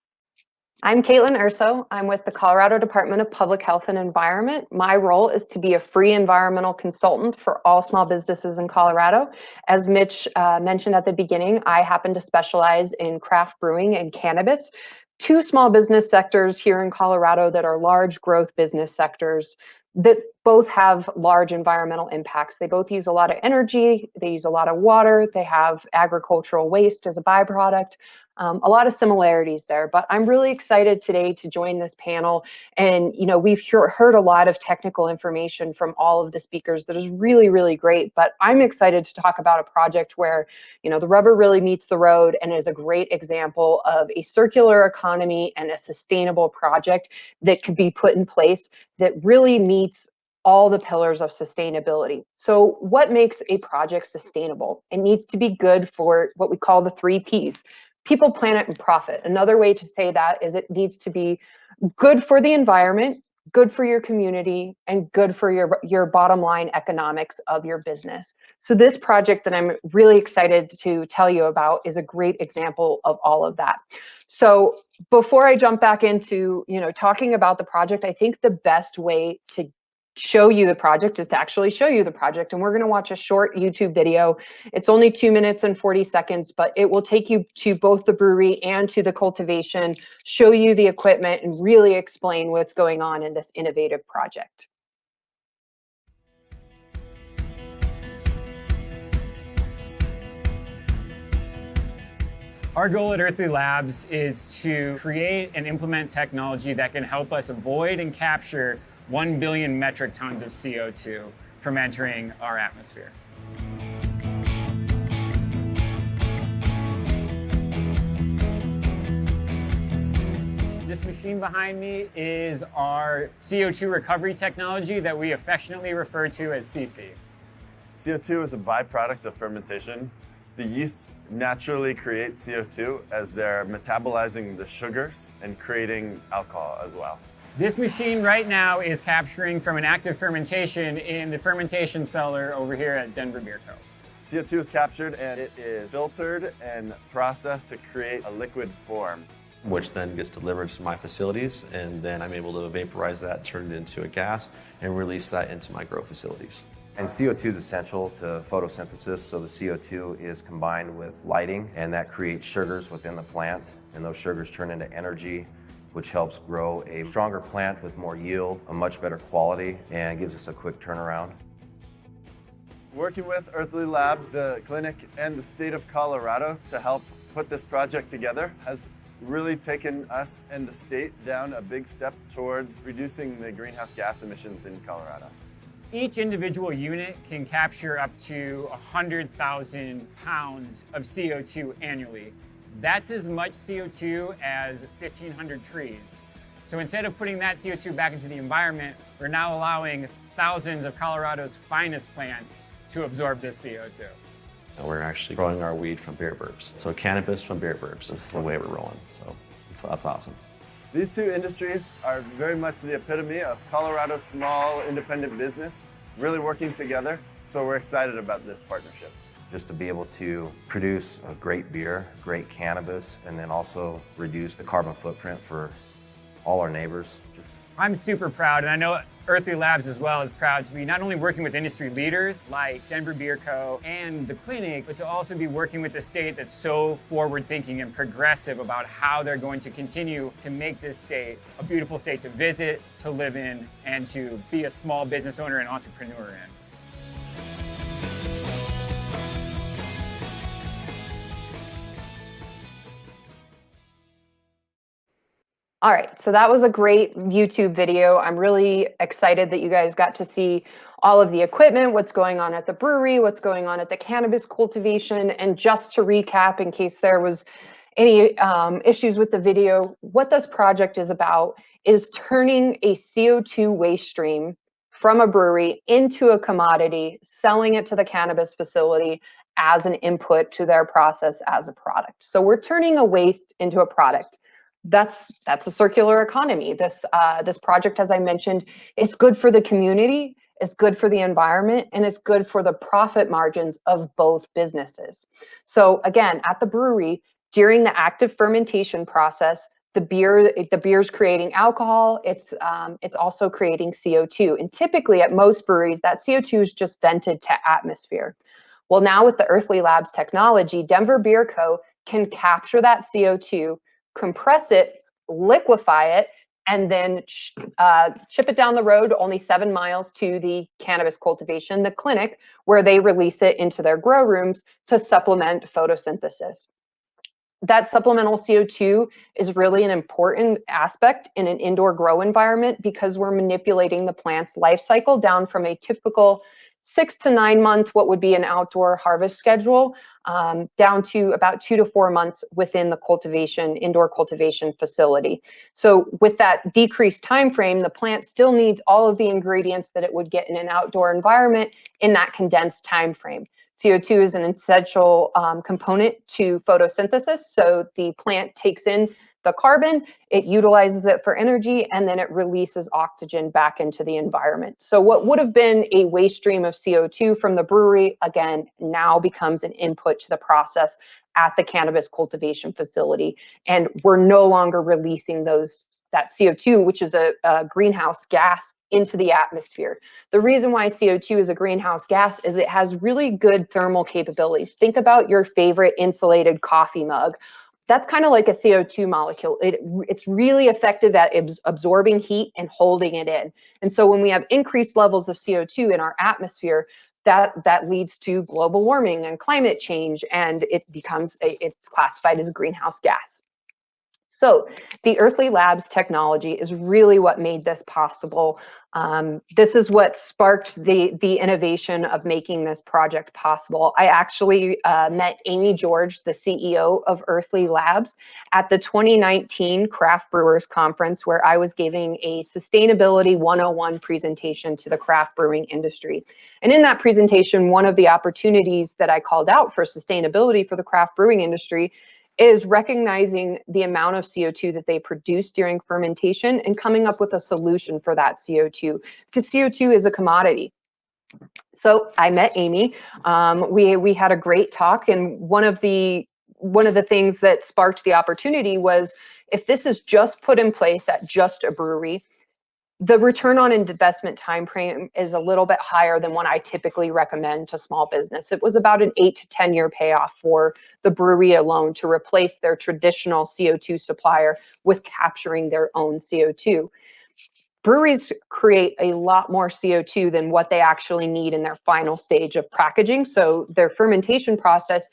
I'm Caitlin Urso. I'm with the Colorado Department of Public Health and Environment. My role is to be a free environmental consultant for all small businesses in Colorado. As Mitch mentioned at the beginning, I happen to specialize in craft brewing and cannabis, two small business sectors here in Colorado that are large growth business sectors that both have large environmental impacts. They both use a lot of energy, they use a lot of water, they have agricultural waste as a byproduct. A lot of similarities there, but I'm really excited today to join this panel. And, you know, we've heard a lot of technical information from all of the speakers that is really, really great, but I'm excited to talk about a project where, you know, the rubber really meets the road and is a great example of a circular economy and a sustainable project that could be put in place that really meets all the pillars of sustainability. So what makes a project sustainable? It needs to be good for what we call the 3 Ps. People, planet, and profit. Another way to say that is it needs to be good for the environment, good for your community, and good for your bottom line economics of your business. So this project that I'm really excited to tell you about is a great example of all of that. So before I jump back into, you know, talking about the project, I think the best way to show you the project is to actually show you the project. And we're going to watch a short YouTube video. It's only 2 minutes and 40 seconds, but it will take you to both the brewery and to the cultivation, show you the equipment, and really explain what's going on in this innovative project. Our goal at Earthly Labs is to create and implement technology that can help us avoid and capture 1 billion metric tons of CO2 from entering our atmosphere. This machine behind me is our CO2 recovery technology that we affectionately refer to as CC. CO2 is a byproduct of fermentation. The yeast naturally create CO2 as they're metabolizing the sugars and creating alcohol as well. This machine right now is capturing from an active fermentation in the fermentation cellar over here at Denver Beer Co. CO2 is captured and it is filtered and processed to create a liquid form, which then gets delivered to my facilities, and then I'm able to vaporize that, turn it into a gas, and release that into my grow facilities. And CO2 is essential to photosynthesis, so the CO2 is combined with lighting, and that creates sugars within the plant, and those sugars turn into energy, which helps grow a stronger plant with more yield, a much better quality, and gives us a quick turnaround. Working with Earthly Labs, the clinic, and the state of Colorado to help put this project together has really taken us and the state down a big step towards reducing the greenhouse gas emissions in Colorado. Each individual unit can capture up to 100,000 pounds of CO2 annually. That's as much CO2 as 1,500 trees. So instead of putting that CO2 back into the environment, we're now allowing thousands of Colorado's finest plants to absorb this CO2. And we're actually growing our weed from beer burps. So cannabis from beer burps is the way we're rolling. So that's awesome. These two industries are very much the epitome of Colorado's small independent business, really working together. So we're excited about this partnership. Just to be able to produce a great beer, great cannabis, and then also reduce the carbon footprint for all our neighbors. I'm super proud, and I know Earthly Labs as well is proud to be not only working with industry leaders like Denver Beer Co. and the clinic, but to also be working with the state that's so forward-thinking and progressive about how they're going to continue to make this state a beautiful state to visit, to live in, and to be a small business owner and entrepreneur in. All right, so that was a great YouTube video. I'm really excited that you guys got to see all of the equipment, what's going on at the brewery, what's going on at the cannabis cultivation. And just to recap, in case there was any issues with the video, what this project is about is turning a CO2 waste stream from a brewery into a commodity, selling it to the cannabis facility as an input to their process as a product. So we're turning a waste into a product. That's a circular economy. This project, as I mentioned, is good for the community, it's good for the environment, and it's good for the profit margins of both businesses. So again, at the brewery, during the active fermentation process, the beer's creating alcohol. It's also creating CO2, and typically at most breweries, that CO2 is just vented to atmosphere. Well, now with the Earthly Labs technology, Denver Beer Co. can capture that CO2, compress it, liquefy it, and then ship it down the road only 7 miles to the cannabis cultivation, the clinic, where they release it into their grow rooms to supplement photosynthesis. That supplemental CO2 is really an important aspect in an indoor grow environment because we're manipulating the plant's life cycle down from a typical 6 to 9 month, what would be an outdoor harvest schedule, down to about 2 to 4 months within the indoor cultivation facility. So with that decreased time frame, the plant still needs all of the ingredients that it would get in an outdoor environment in that condensed time frame. CO2 is an essential component to photosynthesis. So the plant takes in the carbon, it utilizes it for energy, and then it releases oxygen back into the environment. So what would have been a waste stream of CO2 from the brewery, again, now becomes an input to the process at the cannabis cultivation facility. And we're no longer releasing that CO2, which is a greenhouse gas, into the atmosphere. The reason why CO2 is a greenhouse gas is it has really good thermal capabilities. Think about your favorite insulated coffee mug. That's kind of like a CO2 molecule. It's really effective at absorbing heat and holding it in. And so when we have increased levels of CO2 in our atmosphere, that leads to global warming and climate change, and it's classified as a greenhouse gas. So the Earthly Labs technology is really what made this possible. This is what sparked the innovation of making this project possible. I actually met Amy George, the CEO of Earthly Labs, at the 2019 Craft Brewers Conference, where I was giving a Sustainability 101 presentation to the craft brewing industry. And in that presentation, one of the opportunities that I called out for sustainability for the craft brewing industry is recognizing the amount of CO2 that they produce during fermentation and coming up with a solution for that CO2, because CO2 is a commodity. So I met Amy. We had a great talk, and one of the things that sparked the opportunity was, if this is just put in place at just a brewery, the return on investment time frame is a little bit higher than what I typically recommend to small business. It was about an 8 to 10 year payoff for the brewery alone to replace their traditional CO2 supplier with capturing their own CO2. Breweries create a lot more CO2 than what they actually need in their final stage of packaging. So their fermentation process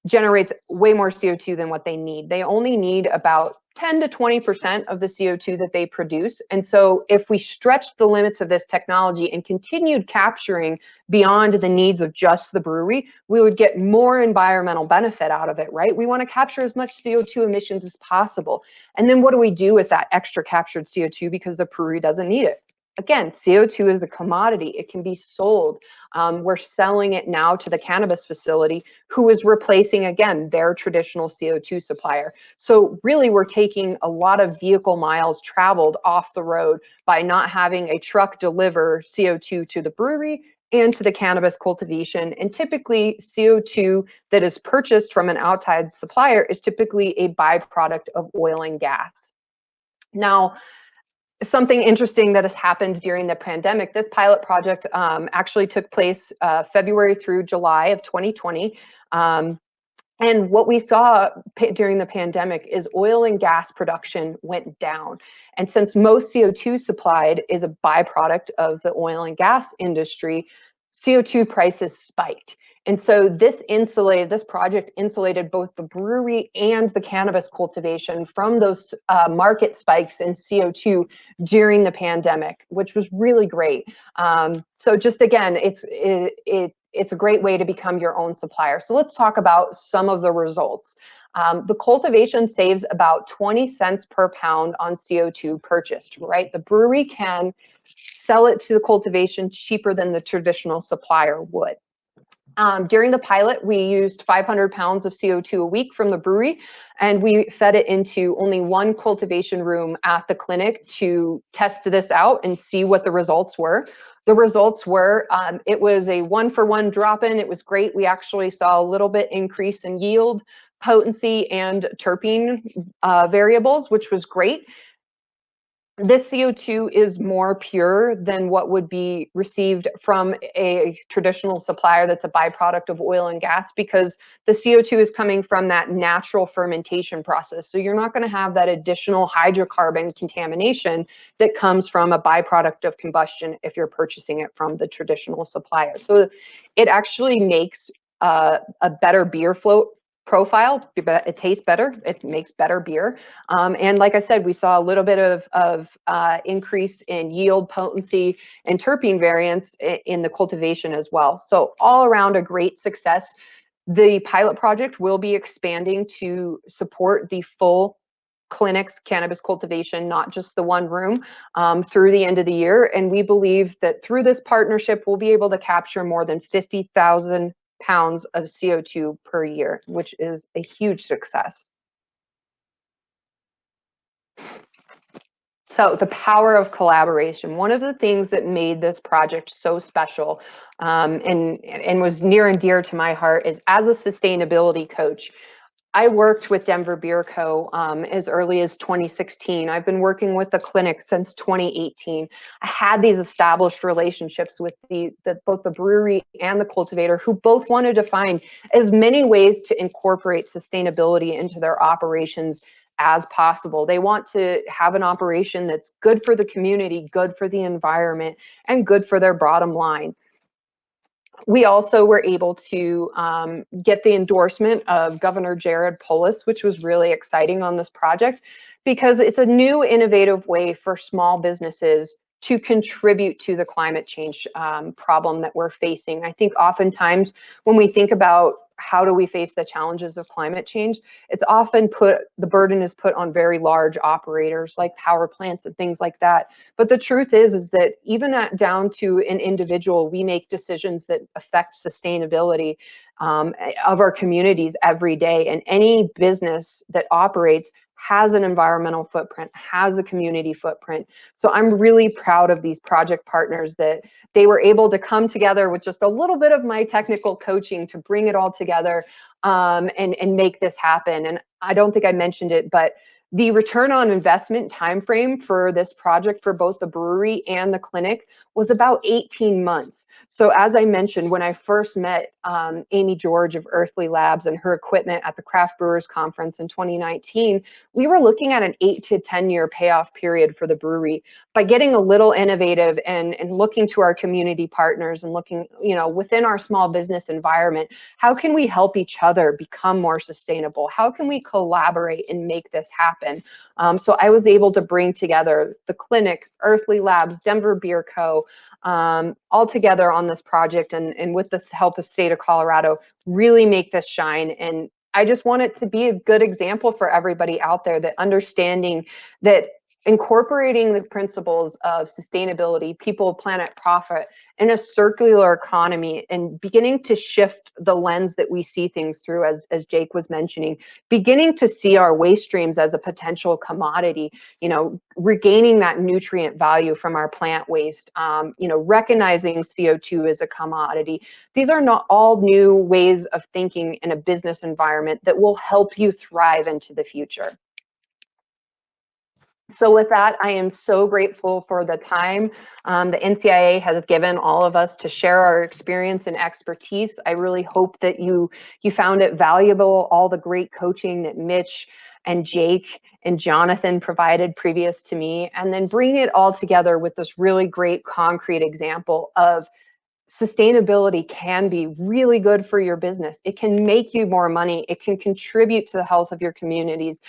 generates way more CO2 than what they need. They only need about 10 to 20% of the CO2 that they produce. And so if we stretched the limits of this technology and continued capturing beyond the needs of just the brewery, we would get more environmental benefit out of it, right? We want to capture as much CO2 emissions as possible. And then what do we do with that extra captured CO2 because the brewery doesn't need it? Again, CO2 is a commodity. It can be sold. We're selling it now to the cannabis facility, who is replacing, again, their traditional CO2 supplier. So really, we're taking a lot of vehicle miles traveled off the road by not having a truck deliver CO2 to the brewery and to the cannabis cultivation. And typically, CO2 that is purchased from an outside supplier is typically a byproduct of oil and gas. Now, something interesting that has happened during the pandemic, this pilot project actually took place February through July of 2020. And what we saw during the pandemic is oil and gas production went down. And since most CO2 supplied is a byproduct of the oil and gas industry, CO2 prices spiked. And so this project insulated both the brewery and the cannabis cultivation from those market spikes in CO2 during the pandemic, which was really great. So just again, it's a great way to become your own supplier. So let's talk about some of the results. The cultivation saves about 20 cents per pound on CO2 purchased, right? The brewery can sell it to the cultivation cheaper than the traditional supplier would. During the pilot, we used 500 pounds of CO2 a week from the brewery, and we fed it into only one cultivation room at the clinic to test this out and see what the results were. The results were, it was a 1-for-1 drop-in. It was great. We actually saw a little bit increase in yield, potency, and terpene variables, which was great. This CO2 is more pure than what would be received from a traditional supplier that's a byproduct of oil and gas, because the CO2 is coming from that natural fermentation process. So you're not going to have that additional hydrocarbon contamination that comes from a byproduct of combustion if you're purchasing it from the traditional supplier. So it actually makes a better beer float profile. It tastes better. It makes better beer. And like I said, we saw a little bit of increase in yield, potency, and terpene variants in the cultivation as well. So all around a great success. The pilot project will be expanding to support the full clinic's cannabis cultivation, not just the one room, through the end of the year. And we believe that through this partnership, we'll be able to capture more than 50,000 pounds of CO2 per year, which is a huge success. So the power of collaboration. One of the things that made this project so special and was near and dear to my heart is, as a sustainability coach, I worked with Denver Beer Co. As early as 2016. I've been working with the clinic since 2018. I had these established relationships with both the brewery and the cultivator, who both wanted to find as many ways to incorporate sustainability into their operations as possible. They want to have an operation that's good for the community, good for the environment, and good for their bottom line. We also were able to get the endorsement of Governor Jared Polis, which was really exciting on this project, because it's a new innovative way for small businesses to contribute to the climate change problem that we're facing. I think oftentimes when we think about how do we face the challenges of climate change, it's often the burden is put on very large operators like power plants and things like that. But the truth is that even down to an individual, we make decisions that affect sustainability of our communities every day. And any business that operates has an environmental footprint, has a community footprint. So I'm really proud of these project partners that they were able to come together with just a little bit of my technical coaching to bring it all together and make this happen. And I don't think I mentioned it, but the return on investment timeframe for this project for both the brewery and the clinic was about 18 months. So as I mentioned, when I first met Amy George of Earthly Labs and her equipment at the Craft Brewers Conference in 2019, we were looking at an 8 to 10 year payoff period for the brewery. By getting a little innovative and looking to our community partners and looking, within our small business environment, how can we help each other become more sustainable? How can we collaborate and make this happen? So I was able to bring together the clinic, Earthly Labs, Denver Beer Co., all together on this project, and with the help of state of Colorado, really make this shine. And I just want it to be a good example for everybody out there, that understanding that incorporating the principles of sustainability, people, planet, profit, in a circular economy, and beginning to shift the lens that we see things through, as Jake was mentioning, beginning to see our waste streams as a potential commodity, regaining that nutrient value from our plant waste, recognizing CO2 as a commodity. These are not all new ways of thinking in a business environment that will help you thrive into the future. So with that, I am so grateful for the time the NCIA has given all of us to share our experience and expertise. I really hope that you found it valuable, all the great coaching that Mitch and Jake and Jonathan provided previous to me, and then bring it all together with this really great concrete example of sustainability can be really good for your business. It can make you more money. It can contribute to the health of your communities,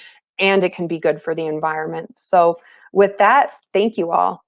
and it can be good for the environment. So with that, thank you all.